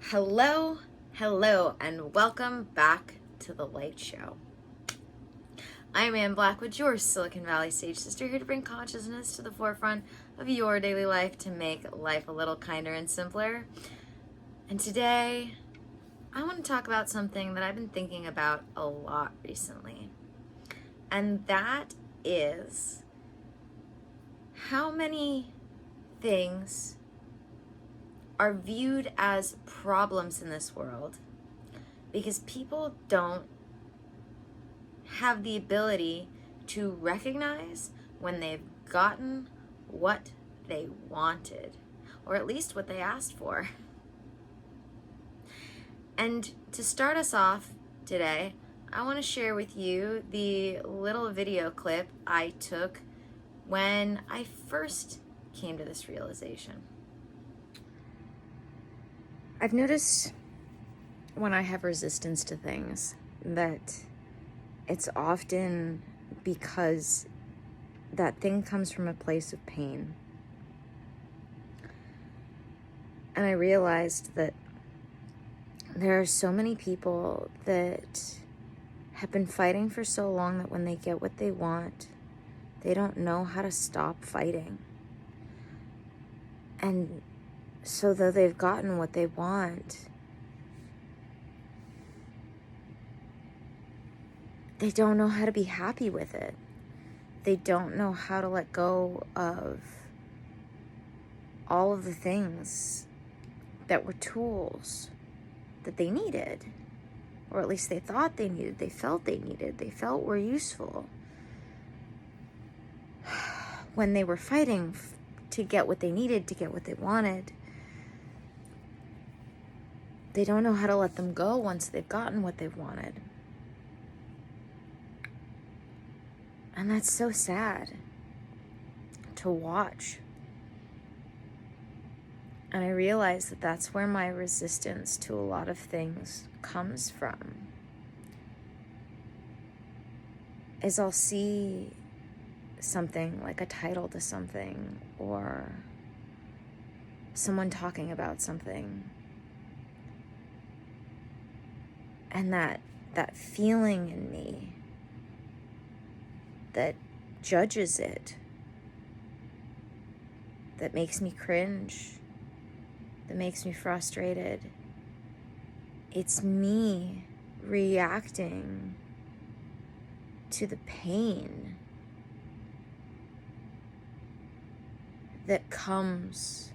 Hello, and welcome back to The Light Show. I'm Ann Blackwood, your Silicon Valley sage sister, here to bring consciousness to the forefront of your daily life to make life a little kinder and simpler. And today, I want to talk about something that I've been thinking about a lot recently. And that is how many things are viewed as problems in this world because people don't have the ability to recognize when they've gotten what they wanted, or at least what they asked for. And to start us off today, I want to share with you the little video clip I took when I first came to this realization. I've noticed when I have resistance to things that it's often because that thing comes from a place of pain. And I realized that there are so many people that have been fighting for so long that when they get what they want, they don't know how to stop fighting. And so though they've gotten what they want, they don't know how to be happy with it. They don't know how to let go of all of the things that were tools that they needed, or at least they thought they needed, they felt they needed, they felt were useful when they were fighting to get what they needed, to get what they wanted. They don't know how to let them go once they've gotten what they wanted. And that's so sad to watch. And I realize that that's where my resistance to a lot of things comes from. Is I'll see something like a title to something, or someone talking about something, and that feeling in me that judges it, that makes me cringe, that makes me frustrated. It's me reacting to the pain that comes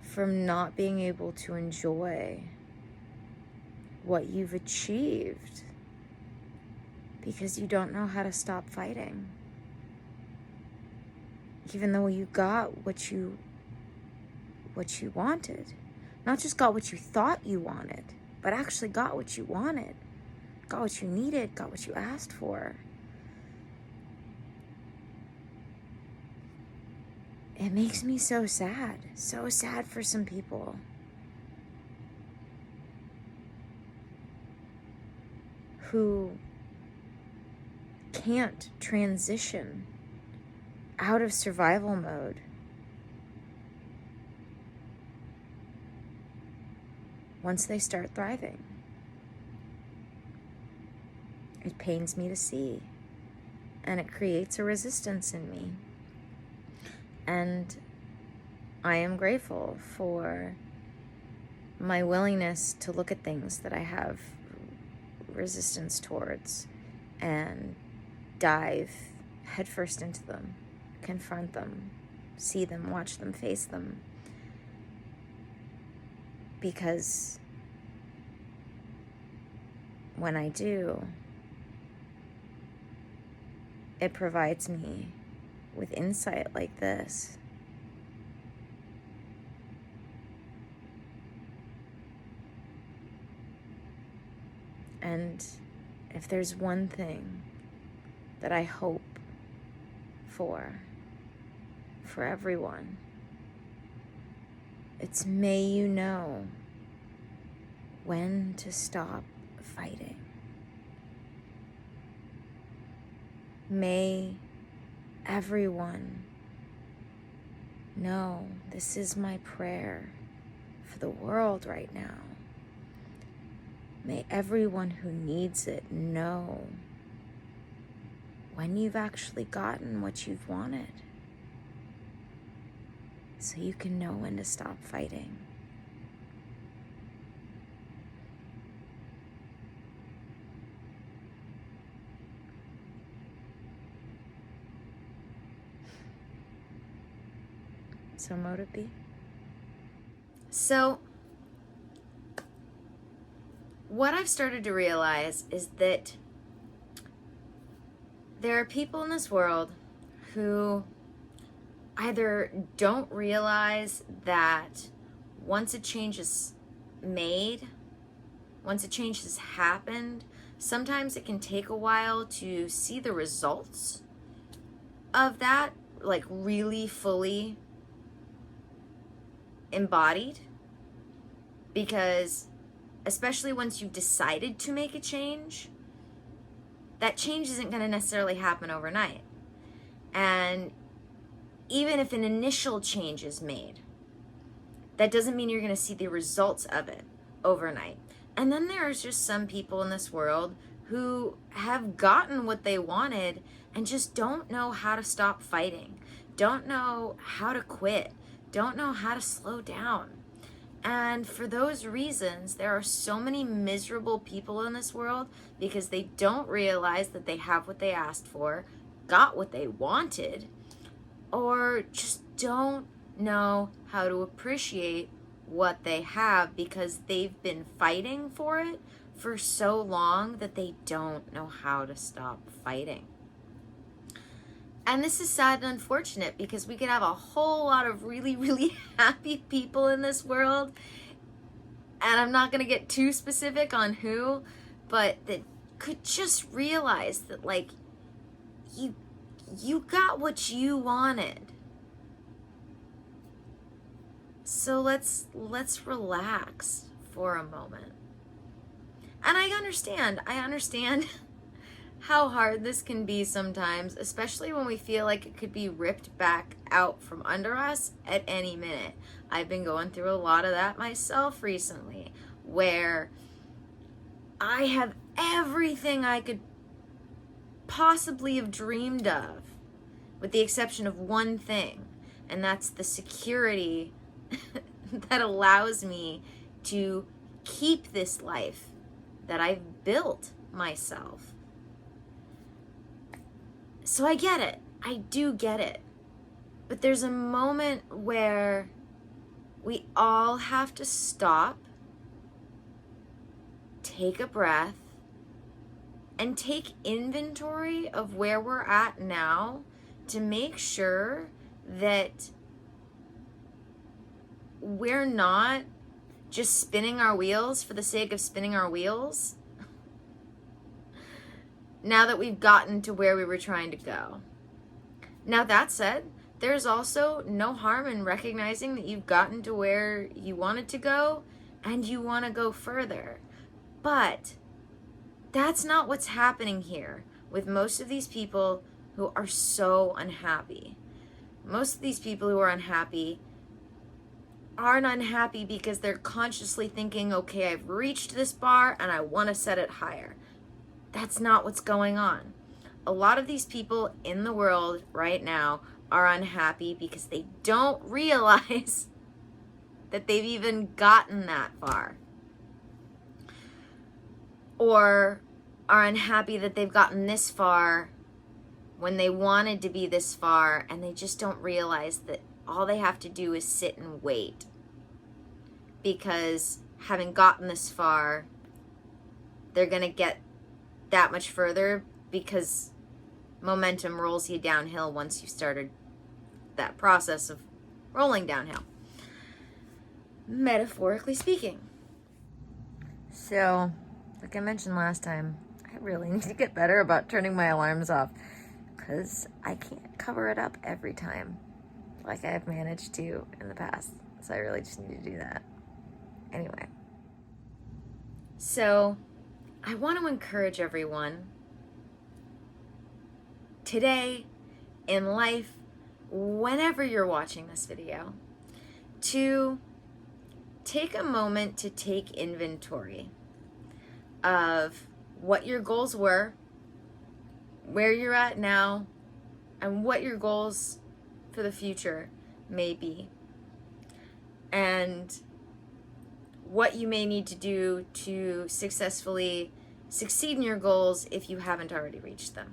from not being able to enjoy what you've achieved because you don't know how to stop fighting. Even though you got what you wanted. Not just got what you thought you wanted, but actually got what you wanted. Got what you needed, got what you asked for. It makes me so sad for some people. Who can't transition out of survival mode once they start thriving. It pains me to see, and it creates a resistance in me. And I am grateful for my willingness to look at things that I have resistance towards and dive headfirst into them, confront them, see them, watch them, face them. Because when I do, it provides me with insight like this. And if there's one thing that I hope for everyone, it's may you know when to stop fighting. May everyone know, this is my prayer for the world right now. May everyone who needs it know when you've actually gotten what you've wanted, so you can know when to stop fighting. So mote it be. So, what I've started to realize is that there are people in this world who either don't realize that once a change is made, once a change has happened, sometimes it can take a while to see the results of that, like really fully embodied, because especially once you've decided to make a change, that change isn't going to necessarily happen overnight. And even if an initial change is made, that doesn't mean you're going to see the results of it overnight. And then there's just some people in this world who have gotten what they wanted and just don't know how to stop fighting, don't know how to quit, don't know how to slow down. And for those reasons, there are so many miserable people in this world because they don't realize that they have what they asked for, got what they wanted, or just don't know how to appreciate what they have because they've been fighting for it for so long that they don't know how to stop fighting. And this is sad and unfortunate because we could have a whole lot of really, really happy people in this world. And I'm not going to get too specific on who, but that could just realize that, like, you got what you wanted. So let's relax for a moment. And I understand how hard this can be sometimes, especially when we feel like it could be ripped back out from under us at any minute. I've been going through a lot of that myself recently, where I have everything I could possibly have dreamed of, with the exception of one thing, and that's the security that allows me to keep this life that I've built myself. So I get it. I do get it. But there's a moment where we all have to stop, take a breath, and take inventory of where we're at now to make sure that we're not just spinning our wheels for the sake of spinning our wheels now that we've gotten to where we were trying to go. Now, that said, there's also no harm in recognizing that you've gotten to where you wanted to go and you want to go further. But that's not what's happening here with most of these people who are so unhappy. Most of these people who are unhappy aren't unhappy because they're consciously thinking, okay, I've reached this bar and I want to set it higher. That's not what's going on. A lot of these people in the world right now are unhappy because they don't realize that they've even gotten that far. Or are unhappy that they've gotten this far when they wanted to be this far, and they just don't realize that all they have to do is sit and wait. Because having gotten this far, they're going to get that much further because momentum rolls you downhill once you started that process of rolling downhill, metaphorically speaking. So, like I mentioned last time, I really need to get better about turning my alarms off because I can't cover it up every time like I've managed to in the past. So I really just need to do that. Anyway. So, I want to encourage everyone today, in life, whenever you're watching this video, to take a moment to take inventory of what your goals were, where you're at now, and what your goals for the future may be, and what you may need to do to successfully succeed in your goals if you haven't already reached them.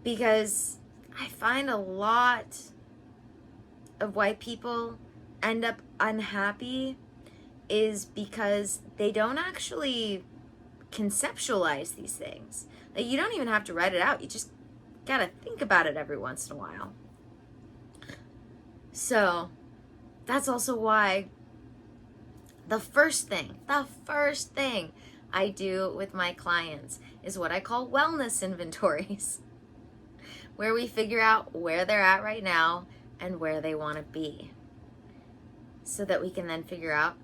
Because I find a lot of why people end up unhappy is because they don't actually conceptualize these things. Like, you don't even have to write it out. You just gotta think about it every once in a while. So that's also why the first thing I do with my clients is what I call wellness inventories, where we figure out where they're at right now and where they want to be, so that we can then figure out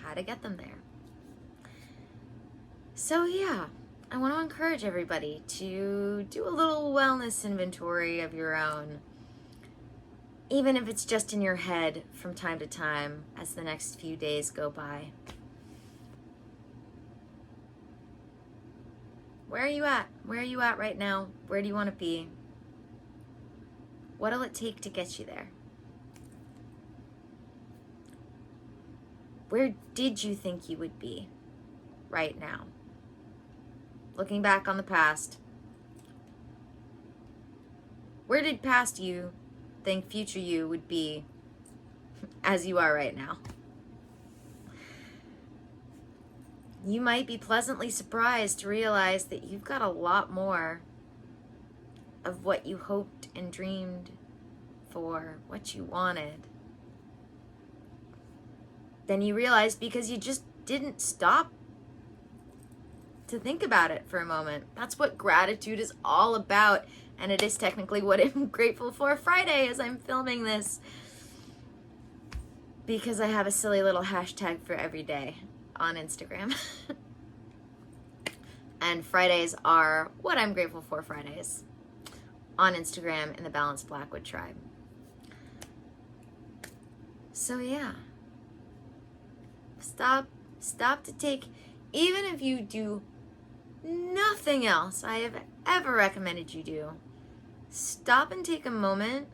how to get them there. So yeah, I want to encourage everybody to do a little wellness inventory of your own, even if it's just in your head from time to time as the next few days go by. Where are you at? Where are you at right now? Where do you want to be? What'll it take to get you there? Where did you think you would be right now? Looking back on the past, where did past you think future you would be as you are right now? You might be pleasantly surprised to realize that you've got a lot more of what you hoped and dreamed for, what you wanted, than you realized because you just didn't stop to think about it for a moment. That's what gratitude is all about, and it is technically what I'm grateful for Friday as I'm filming this, because I have a silly little hashtag for every day on Instagram. And Fridays are what I'm grateful for Fridays on Instagram in the Balanced Blackwood Tribe. So yeah, stop to take, even if you do nothing else I have ever recommended you do, stop and take a moment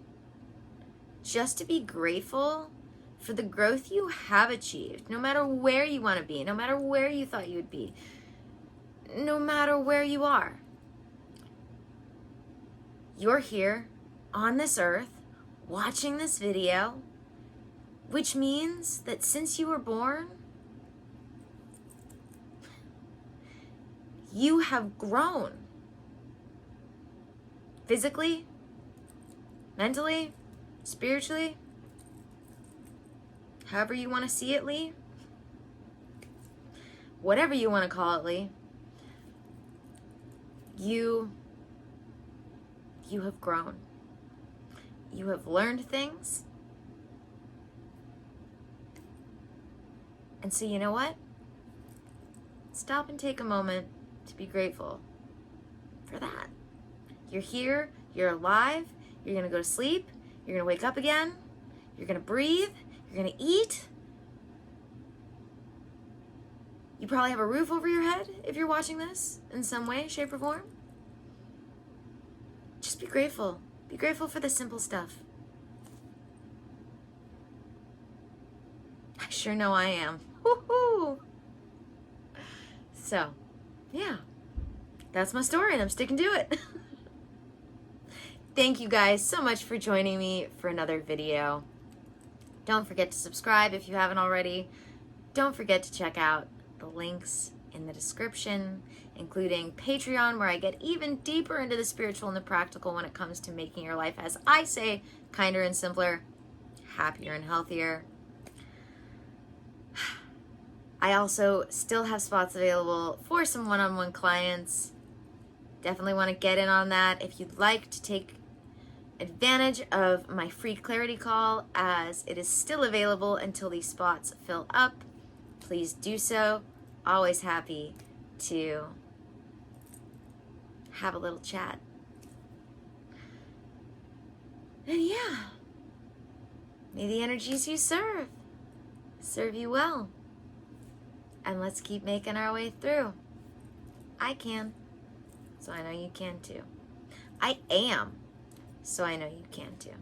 just to be grateful for the growth you have achieved, no matter where you want to be, no matter where you thought you would be, no matter where you are. You're here on this earth watching this video, which means that since you were born, you have grown physically, mentally, spiritually, however you want to see it, Lee. Whatever you want to call it, Lee. You have grown. You have learned things. And so you know what? Stop and take a moment to be grateful for that. You're here, you're alive, you're going to go to sleep, you're going to wake up again, you're going to breathe, you're going to eat. You probably have a roof over your head if you're watching this in some way, shape, or form. Just be grateful. Be grateful for the simple stuff. I sure know I am. Woohoo! So, yeah, that's my story and I'm sticking to it. Thank you guys so much for joining me for another video. Don't forget to subscribe if you haven't already. Don't forget to check out the links in the description, including Patreon, where I get even deeper into the spiritual and the practical when it comes to making your life, as I say, kinder and simpler, happier and healthier. I also still have spots available for some one-on-one clients. Definitely want to get in on that. If you'd like to take advantage of my free clarity call, as it is still available until these spots fill up, please do so. Always happy to have a little chat. And yeah, may the energies you serve serve you well. And let's keep making our way through. I can, so I know you can too. I am, so I know you can too.